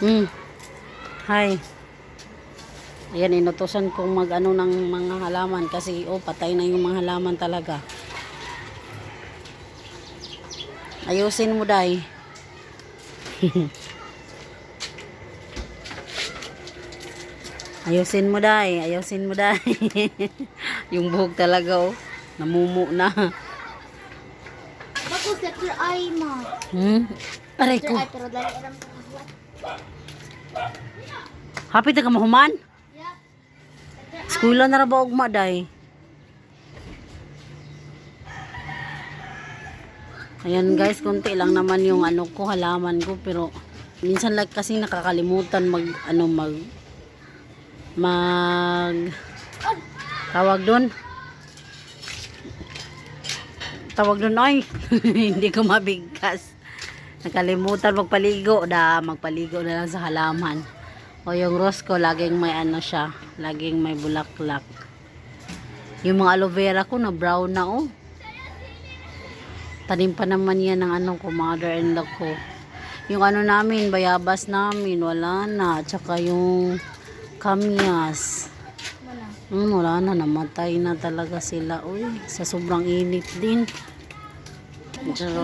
Hmm. Hi. Ayan, inutusan kong mag-ano ng mga halaman kasi patay na yung mga halaman talaga. Ayusin mo, Day. Ayusin mo, Day. Ayusin mo, Day. Yung buhok talaga, namumu na. Bagus, letter I, ma. Aray Letter ko. I, pero dali alam ko mahulat. Hapit na ka mahuman? Yeah. Letter I. Skula na ra ba ugma, Day? Ayan guys, konti lang naman yung halaman ko, pero minsan like kasi nakakalimutan tawag doon ay hindi ko mabigkas, nakalimutan magpaligo na lang sa halaman. O yung rose ko laging may siya, laging may bulaklak. Yung mga aloe vera ko na brown na tanim pa naman yan ng ko, mother-in-law ko. Yung namin, bayabas namin, wala na. Tsaka yung kamyas. Wala na, namatay na talaga sila. Uy, sa sobrang init din. Pero,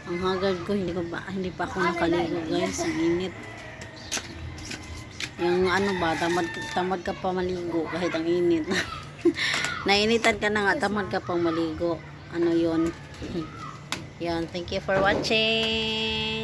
ang hagad ko, hindi pa ako nakaligo guys, ang init. Yung tamad ka pa maligo kahit ang init. Nainitan ka na nga, tamad ka pang maligo. Yun. Yan, thank you for watching.